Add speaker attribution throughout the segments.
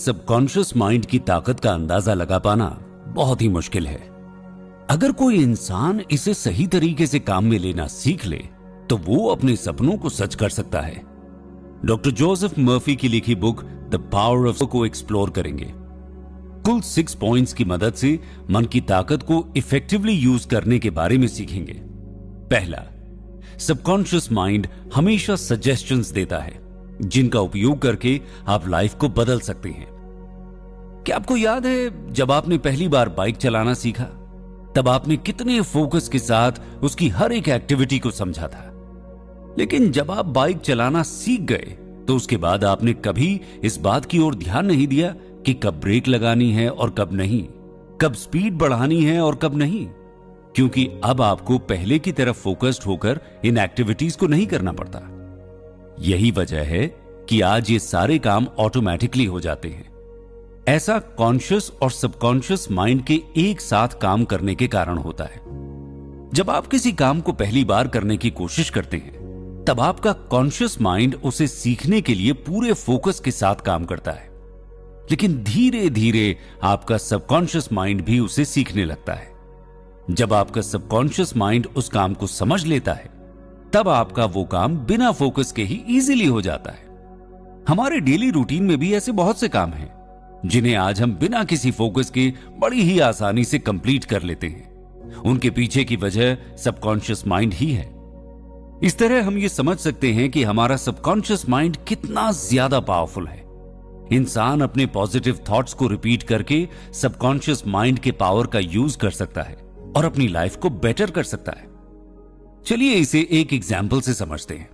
Speaker 1: Subconscious mind की ताकत का अंदाजा लगा पाना बहुत ही मुश्किल है। अगर कोई इंसान इसे सही तरीके से काम में लेना सीख ले तो वो अपने सपनों को सच कर सकता है। डॉक्टर जोसेफ मर्फी की लिखी बुक द पावर ऑफ को एक्सप्लोर करेंगे। कुल 6 पॉइंट्स की मदद से मन की ताकत को इफेक्टिवली यूज करने के बारे में सीखेंगे। पहला, सबकॉन्शियस माइंड हमेशा सजेशंस देता है जिनका उपयोग करके आप लाइफ को बदल सकते हैं। क्या आपको याद है जब आपने पहली बार बाइक चलाना सीखा, तब आपने कितने फोकस के साथ उसकी हर एक एक्टिविटी को समझा था। लेकिन जब आप बाइक चलाना सीख गए तो उसके बाद आपने कभी इस बात की ओर ध्यान नहीं दिया कि कब ब्रेक लगानी है और कब नहीं, कब स्पीड बढ़ानी है और कब नहीं, क्योंकि अब आपको पहले की तरफ फोकस्ड होकर इन एक्टिविटीज को नहीं करना पड़ता। यही वजह है कि आज ये सारे काम ऑटोमेटिकली हो जाते हैं। ऐसा कॉन्शियस और सबकॉन्शियस माइंड के एक साथ काम करने के कारण होता है। जब आप किसी काम को पहली बार करने की कोशिश करते हैं तब आपका कॉन्शियस माइंड उसे सीखने के लिए पूरे फोकस के साथ काम करता है, लेकिन धीरे धीरे आपका सबकॉन्शियस माइंड भी उसे सीखने लगता है। जब आपका सबकॉन्शियस माइंड उस काम को समझ लेता है तब आपका वो काम बिना फोकस के ही इजीली हो जाता है। हमारे डेली रूटीन में भी ऐसे बहुत से काम हैं जिन्हें आज हम बिना किसी फोकस के बड़ी ही आसानी से कंप्लीट कर लेते हैं। उनके पीछे की वजह सबकॉन्शियस माइंड ही है। इस तरह हम ये समझ सकते हैं कि हमारा सबकॉन्शियस माइंड कितना ज्यादा पावरफुल है। इंसान अपने पॉजिटिव थॉट्स को रिपीट करके सबकॉन्शियस माइंड के पावर का यूज कर सकता है और अपनी लाइफ को बेटर कर सकता है। चलिए इसे एक एग्जाम्पल से समझते हैं।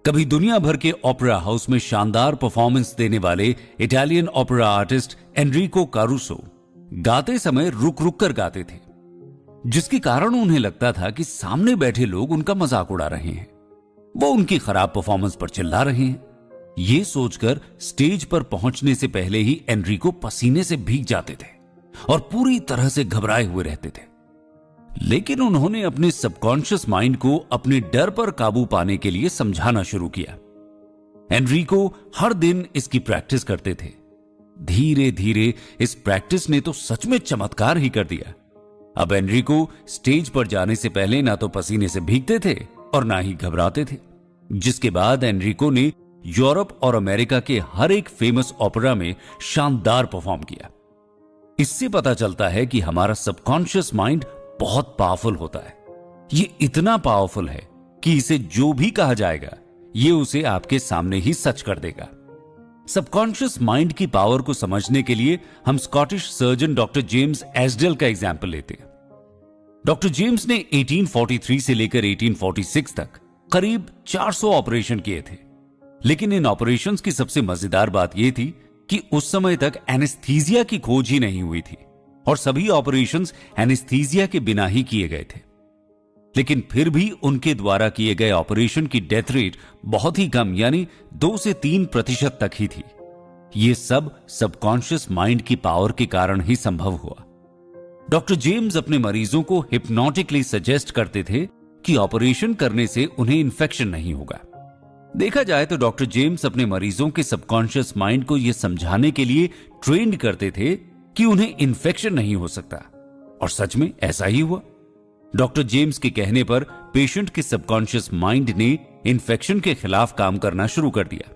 Speaker 1: कभी दुनिया भर के ओपेरा हाउस में शानदार परफॉर्मेंस देने वाले इटालियन ओपेरा आर्टिस्ट एनरिको कारूसो गाते समय रुक रुक कर गाते थे, जिसके कारण उन्हें लगता था कि सामने बैठे लोग उनका मजाक उड़ा रहे हैं, वो उनकी खराब परफॉर्मेंस पर चिल्ला रहे हैं। ये सोचकर स्टेज पर पहुंचने से पहले ही एनरिको पसीने से भीग जाते थे और पूरी तरह से घबराए हुए रहते थे। लेकिन उन्होंने अपने सबकॉन्शियस माइंड को अपने डर पर काबू पाने के लिए समझाना शुरू किया। एनरिको हर दिन इसकी प्रैक्टिस करते थे। धीरे धीरे इस प्रैक्टिस ने तो सच में चमत्कार ही कर दिया। अब एनरिको स्टेज पर जाने से पहले ना तो पसीने से भीगते थे और ना ही घबराते थे, जिसके बाद एनरिको ने यूरोप और अमेरिका के हर एक फेमस ओपेरा में शानदार परफॉर्म किया। इससे पता चलता है कि हमारा सबकॉन्शियस माइंड बहुत पावरफुल होता है। ये इतना पावरफुल है कि इसे जो भी कहा जाएगा ये उसे आपके सामने ही सच कर देगा। सबकॉन्शियस माइंड की पावर को समझने के लिए हम स्कॉटिश सर्जन डॉक्टर जेम्स एस्डेल का एग्जाम्पल लेते हैं। डॉक्टर जेम्स ने 1843 से लेकर 1846 तक करीब 400 ऑपरेशन किए थे, लेकिन इन ऑपरेशंस की सबसे मजेदार बात यह थी कि उस समय तक एनेस्थीसिया की खोज ही नहीं हुई थी और सभी ऑपरेशंस एनेस्थीसिया के बिना ही किए गए थे। लेकिन फिर भी उनके द्वारा किए गए ऑपरेशन की डेथ रेट बहुत ही कम यानी 2 से 3% तक ही थी। यह सब सबकॉन्शियस माइंड की पावर के कारण ही संभव हुआ। डॉक्टर जेम्स अपने मरीजों को हिप्नोटिकली सजेस्ट करते थे कि ऑपरेशन करने से उन्हें इंफेक्शन नहीं होगा। देखा जाए तो डॉक्टर जेम्स अपने मरीजों के सबकॉन्शियस माइंड को यह समझाने के लिए ट्रेंड करते थे कि उन्हें इंफेक्शन नहीं हो सकता, और सच में ऐसा ही हुआ। डॉक्टर जेम्स के कहने पर पेशेंट के सबकॉन्शियस माइंड ने इंफेक्शन के खिलाफ काम करना शुरू कर दिया।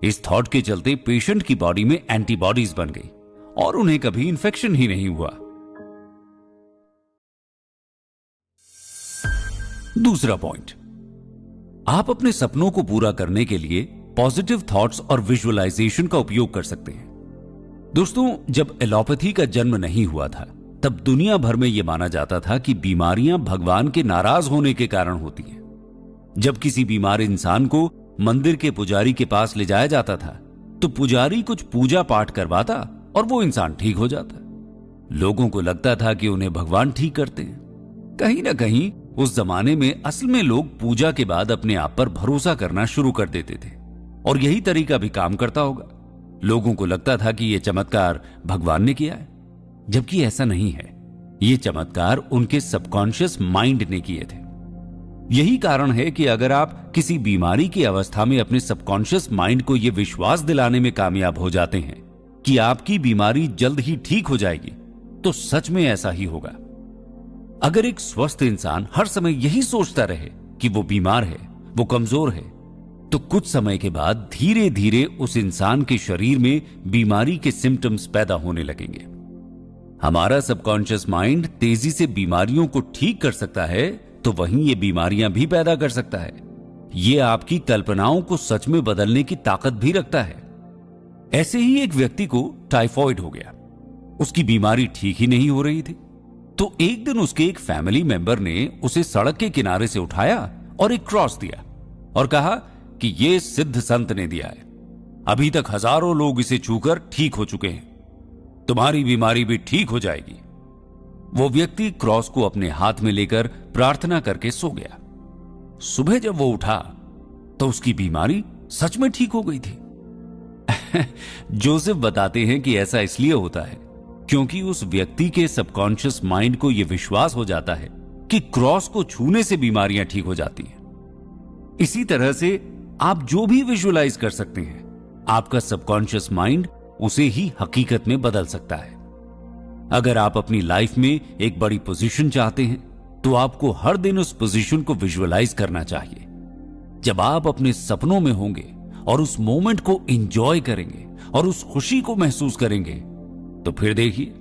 Speaker 1: इस थॉट के चलते पेशेंट की बॉडी में एंटीबॉडीज बन गई और उन्हें कभी इंफेक्शन ही नहीं हुआ। दूसरा पॉइंट, आप अपने सपनों को पूरा करने के लिए पॉजिटिव थॉट्स और विजुअलाइजेशन का उपयोग कर सकते हैं। दोस्तों, जब एलोपैथी का जन्म नहीं हुआ था तब दुनिया भर में यह माना जाता था कि बीमारियां भगवान के नाराज होने के कारण होती हैं। जब किसी बीमार इंसान को मंदिर के पुजारी के पास ले जाया जाता था तो पुजारी कुछ पूजा पाठ करवाता और वो इंसान ठीक हो जाता। लोगों को लगता था कि उन्हें भगवान ठीक करते हैं। कहीं ना कहीं उस जमाने में असल में लोग पूजा के बाद अपने आप पर भरोसा करना शुरू कर देते थे और यही तरीका भी काम करता होगा। लोगों को लगता था कि यह चमत्कार भगवान ने किया है, जबकि ऐसा नहीं है। ये चमत्कार उनके सबकॉन्शियस माइंड ने किए थे। यही कारण है कि अगर आप किसी बीमारी की अवस्था में अपने सबकॉन्शियस माइंड को यह विश्वास दिलाने में कामयाब हो जाते हैं कि आपकी बीमारी जल्द ही ठीक हो जाएगी, तो सच में ऐसा ही होगा। अगर एक स्वस्थ इंसान हर समय यही सोचता रहे कि वो बीमार है, वो कमजोर है, तो कुछ समय के बाद धीरे धीरे उस इंसान के शरीर में बीमारी के सिम्टम्स पैदा होने लगेंगे। हमारा सबकॉन्शियस माइंड तेजी से बीमारियों को ठीक कर सकता है, तो वहीं ये बीमारियां भी पैदा कर सकता है। ये आपकी कल्पनाओं को सच में बदलने की ताकत भी रखता है। ऐसे ही एक व्यक्ति को टाइफॉइड हो गया। उसकी बीमारी ठीक ही नहीं हो रही थी, तो एक दिन उसके एक फैमिली मेंबर ने उसे सड़क के किनारे से उठाया और एक क्रॉस दिया और कहा कि ये सिद्ध संत ने दिया है, अभी तक हजारों लोग इसे छूकर ठीक हो चुके हैं, तुम्हारी बीमारी भी ठीक हो जाएगी। वो व्यक्ति क्रॉस को अपने हाथ में लेकर प्रार्थना करके सो गया। सुबह जब वो उठा तो उसकी बीमारी सच में ठीक हो गई थी। जोसेफ बताते हैं कि ऐसा इसलिए होता है क्योंकि उस व्यक्ति के सबकॉन्शियस माइंड को यह विश्वास हो जाता है कि क्रॉस को छूने से बीमारियां ठीक हो जाती हैं। इसी तरह से आप जो भी विजुअलाइज कर सकते हैं, आपका सबकॉन्शियस माइंड उसे ही हकीकत में बदल सकता है। अगर आप अपनी लाइफ में एक बड़ी पोजीशन चाहते हैं, तो आपको हर दिन उस पोजीशन को विजुअलाइज करना चाहिए। जब आप अपने सपनों में होंगे और उस मोमेंट को एंजॉय करेंगे और उस खुशी को महसूस करेंगे, तो फिर देखिए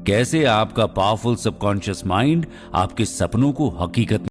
Speaker 1: कैसे आपका पावरफुल सबकॉन्शियस माइंड आपके सपनों को हकीकत